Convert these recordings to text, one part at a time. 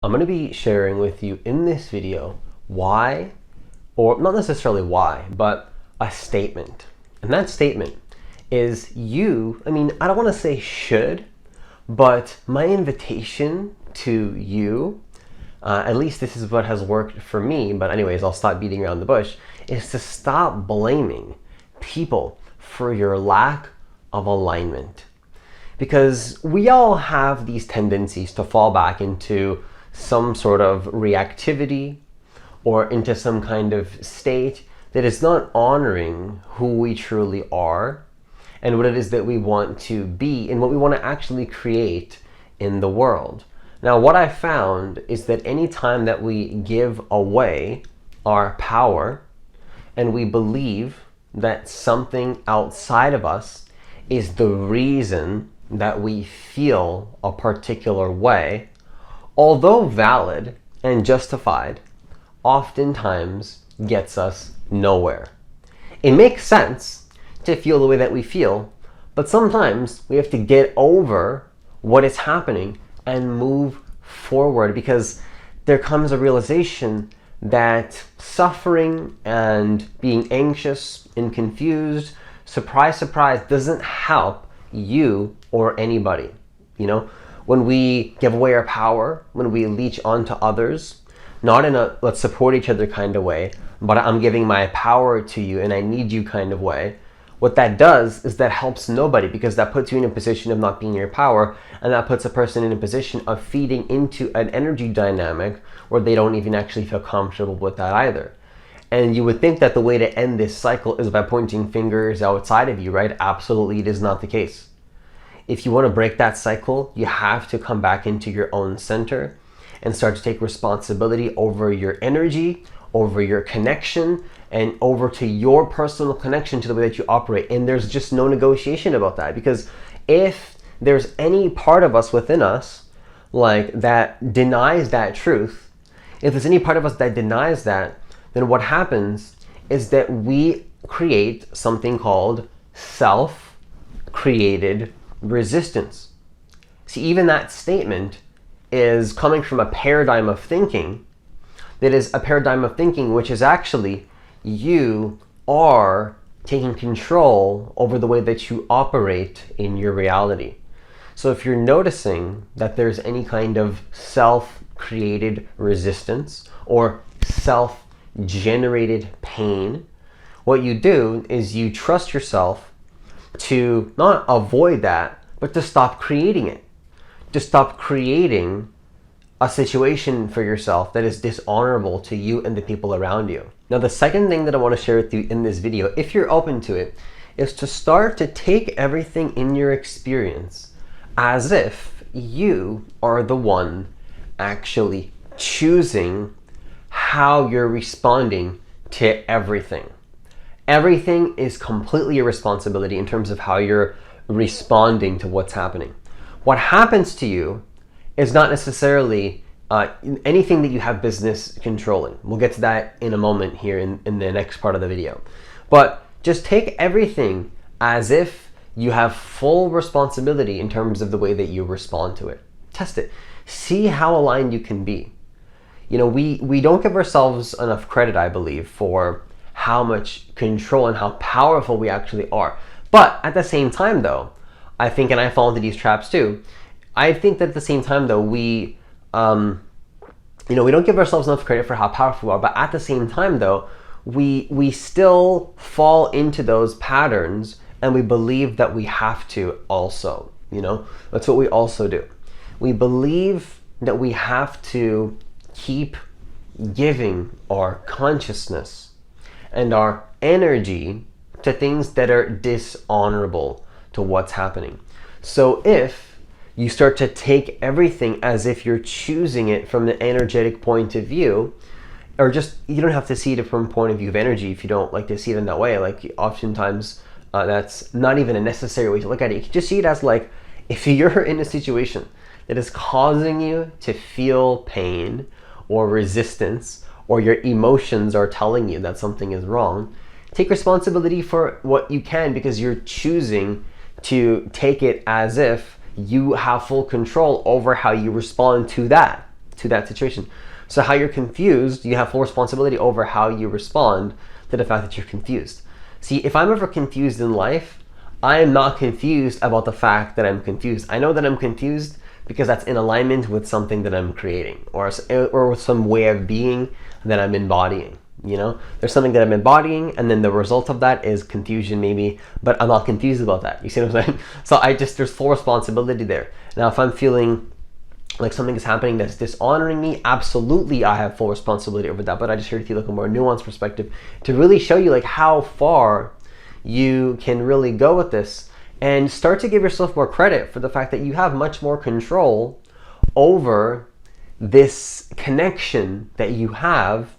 I'm going to be sharing with you in this video why, or not necessarily why, but a statement. And that statement is I don't want to say should, but my invitation to you, at least this is what has worked for me, but anyways, I'll stop beating around the bush, is to stop blaming people for your lack of alignment. Because we all have these tendencies to fall back into some sort of reactivity or into some kind of state that is not honoring who we truly are and what it is that we want to be and what we want to actually create in the world. Now, what I found is that any time that we give away our power and we believe that something outside of us is the reason that we feel a particular way, although valid and justified, oftentimes gets us nowhere. It makes sense to feel the way that we feel, but sometimes we have to get over what is happening and move forward, because there comes a realization that suffering and being anxious and confused, surprise, surprise, doesn't help you or anybody. When we give away our power, when we leech onto others, not in a let's support each other kind of way, but I'm giving my power to you and I need you kind of way, what that does is that helps nobody, because that puts you in a position of not being your power, and that puts a person in a position of feeding into an energy dynamic where they don't even actually feel comfortable with that either. And you would think that the way to end this cycle is by pointing fingers outside of you, right? Absolutely, it is not the case. If you want to break that cycle, you have to come back into your own center and start to take responsibility over your energy, over your connection, and over to your personal connection to the way that you operate. And there's just no negotiation about that, because if there's any part of us within us that denies that truth, if there's any part of us that denies that, then what happens is that we create something called self-created resistance. See, even that statement is coming from a paradigm of thinking that is a paradigm of thinking which is actually you are taking control over the way that you operate in your reality. So if you're noticing that there's any kind of self-created resistance or self-generated pain, what you do is you trust yourself to not avoid that, but to stop creating it. To stop creating a situation for yourself that is dishonorable to you and the people around you. Now, the second thing that I want to share with you in this video, if you're open to it, is to start to take everything in your experience as if you are the one actually choosing how you're responding to everything. Everything is completely your responsibility in terms of how you're responding to what's happening. What happens to you is not necessarily anything that you have business controlling. We'll get to that in a moment here in the next part of the video. But just take everything as if you have full responsibility in terms of the way that you respond to it. Test it. See how aligned you can be. We don't give ourselves enough credit, I believe, for how much control and how powerful we actually are. But at the same time, though, I think, and I fall into these traps too, I think that at the same time, though, we don't give ourselves enough credit for how powerful we are. But at the same time, though, we still fall into those patterns, and we believe that we have to also. That's what we also do. We believe that we have to keep giving our consciousness and our energy to things that are dishonorable to what's happening. So if you start to take everything as if you're choosing it from the energetic point of view, or just, you don't have to see it from a point of view of energy if you don't like to see it in that way. Oftentimes that's not even a necessary way to look at it. You can just see it as if you're in a situation that is causing you to feel pain or resistance, or your emotions are telling you that something is wrong, take responsibility for what you can, because you're choosing to take it as if you have full control over how you respond to that. to that situation. So how you're confused, you have full responsibility over how you respond to the fact that you're confused. See, if I'm ever confused in life, I am not confused about the fact that I'm confused. I know that I'm confused because that's in alignment with something that I'm creating, or with some way of being that I'm embodying. You know, there's something that I'm embodying, and then the result of that is confusion maybe, but I'm not confused about that. You see what I'm saying? So there's full responsibility there. Now, if I'm feeling like something is happening that's dishonoring me, absolutely I have full responsibility over that. But I just shared with you like a more nuanced perspective to really show you like how far you can really go with this, and start to give yourself more credit for the fact that you have much more control over this connection that you have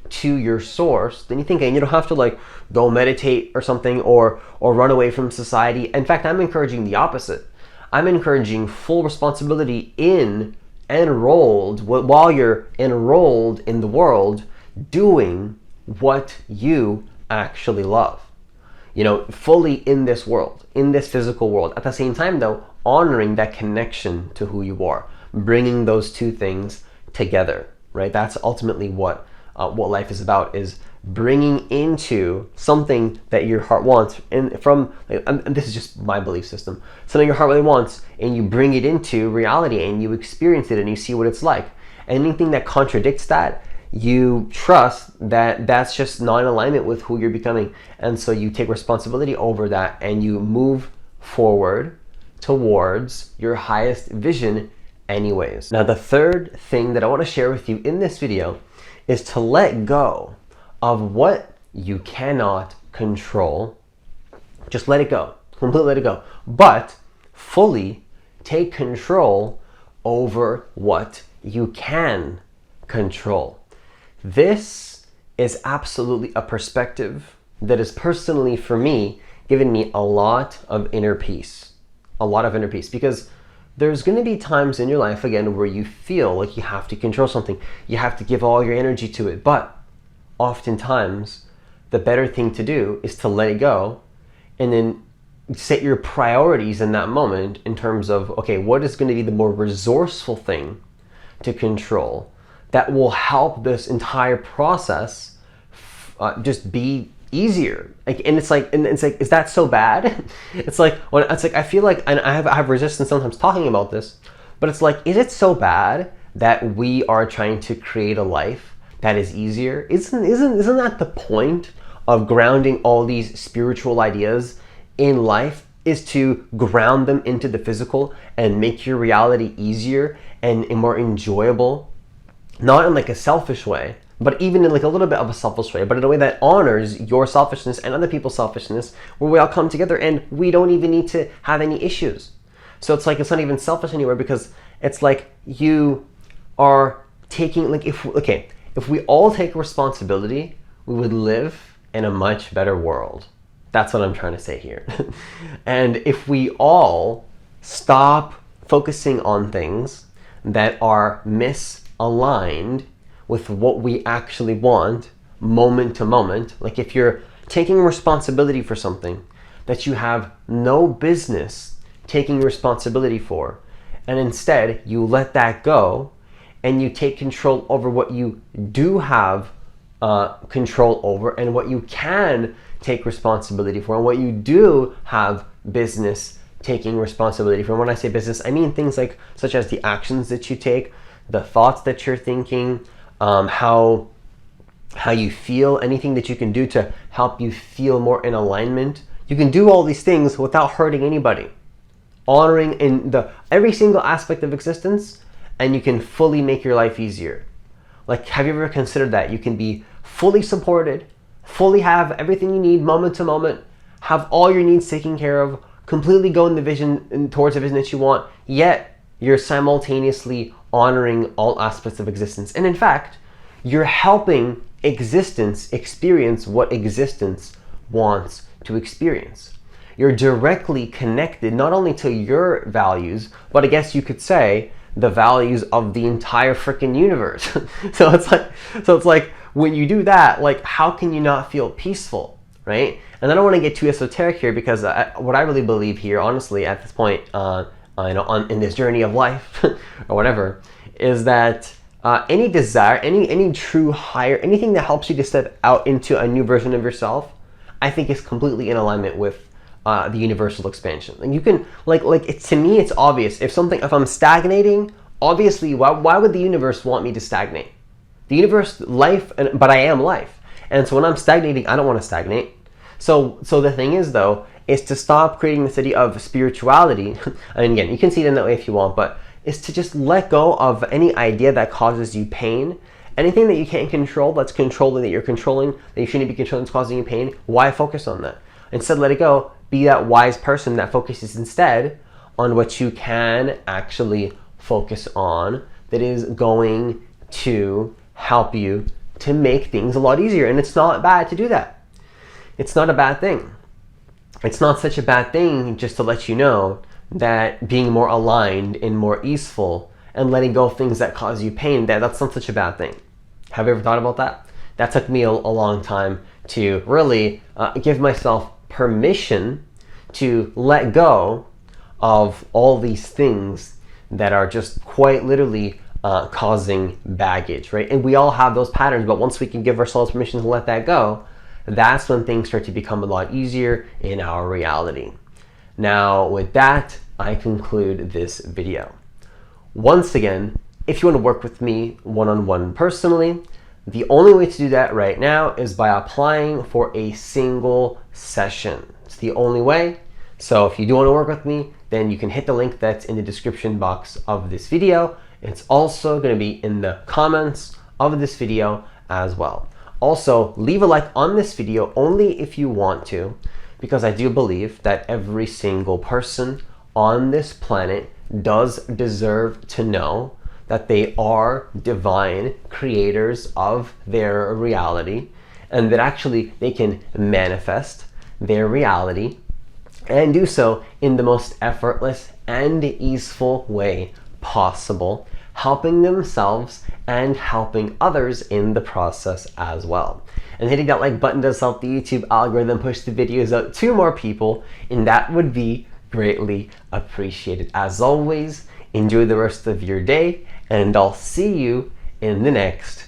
to your source than you think. And you don't have to like go meditate or something, or run away from society. In fact, I'm encouraging the opposite. I'm encouraging full responsibility while you're enrolled in the world, doing what you actually love. You know, fully in this world, in this physical world. At the same time though, honoring that connection to who you are, bringing those two things together, right? That's ultimately what life is about, is bringing into something that your heart wants, and this is just my belief system, something your heart really wants, and you bring it into reality, and you experience it, and you see what it's like. Anything that contradicts that, you trust that that's just not in alignment with who you're becoming, and so you take responsibility over that, and you move forward towards your highest vision anyways. Now, the third thing that I want to share with you in this video is to let go of what you cannot control. Just let it go, completely let it go, but fully take control over what you can control. This is absolutely a perspective that is personally, for me, given me a lot of inner peace, because there's going to be times in your life, again, where you feel like you have to control something, you have to give all your energy to it, but oftentimes the better thing to do is to let it go, and then set your priorities in that moment in terms of, okay, what is going to be the more resourceful thing to control that will help this entire process just be easier. It's like, is that so bad? I feel like, and I have resistance sometimes talking about this, but it's like, is it so bad that we are trying to create a life that is easier? Isn't that the point of grounding all these spiritual ideas in life, is to ground them into the physical and make your reality easier and more enjoyable? Not in like a selfish way, but even in like a little bit of a selfish way, but in a way that honors your selfishness and other people's selfishness, where we all come together and we don't even need to have any issues. So it's like, it's not even selfish anywhere, because it's like you are taking, like, if we all take responsibility, we would live in a much better world. That's what I'm trying to say here. And if we all stop focusing on things that are misaligned with what we actually want moment to moment, like if you're taking responsibility for something that you have no business taking responsibility for, and instead you let that go and you take control over what you do have control over, and what you can take responsibility for, and what you do have business taking responsibility for. And when I say business, I mean things like, such as the actions that you take, the thoughts that you're thinking, how you feel, anything that you can do to help you feel more in alignment. You can do all these things without hurting anybody, honoring in every single aspect of existence, and you can fully make your life easier. Like, have you ever considered that you can be fully supported, fully have everything you need moment to moment, have all your needs taken care of, completely go in the vision and towards the vision that you want, yet you're simultaneously honoring all aspects of existence. And in fact, you're helping existence experience what existence wants to experience. You're directly connected not only to your values, but I guess you could say the values of the entire freaking universe. So it's like when you do that, like, how can you not feel peaceful, right? And I don't want to get too esoteric here, because what I really believe here, honestly, at this point, in this journey of life or whatever, is that any desire, any true higher, anything that helps you to step out into a new version of yourself, I think is completely in alignment with the universal expansion. And you can, to me, it's obvious. If I'm stagnating, obviously, why would the universe want me to stagnate? The universe, but I am life. And so when I'm stagnating, I don't want to stagnate. So the thing is, though, is to stop creating this idea of spirituality. And again, you can see it in that way if you want, but is to just let go of any idea that causes you pain. Anything that you can't control, that's controlling, that you're controlling, that you shouldn't be controlling, is causing you pain. Why focus on that? Instead, let it go. Be that wise person that focuses instead on what you can actually focus on, that is going to help you to make things a lot easier. And it's not bad to do that. It's not a bad thing. It's not such a bad thing, just to let you know that being more aligned and more easeful and letting go of things that cause you pain, that's not such a bad thing. Have you ever thought about that? That took me a long time to really give myself permission to let go of all these things that are just quite literally causing baggage, right? And we all have those patterns, but once we can give ourselves permission to let that go, that's when things start to become a lot easier in our reality. Now, with that, I conclude this video. Once again, if you want to work with me one-on-one personally, the only way to do that right now is by applying for a single session. It's the only way. So if you do want to work with me, then you can hit the link that's in the description box of this video. It's also going to be in the comments of this video as well. Also, leave a like on this video only if you want to, because I do believe that every single person on this planet does deserve to know that they are divine creators of their reality, and that actually they can manifest their reality and do so in the most effortless and easeful way possible, helping themselves and helping others in the process as well. And hitting that like button does help the YouTube algorithm push the videos out to more people, and that would be greatly appreciated. As always, enjoy the rest of your day, and I'll see you in the next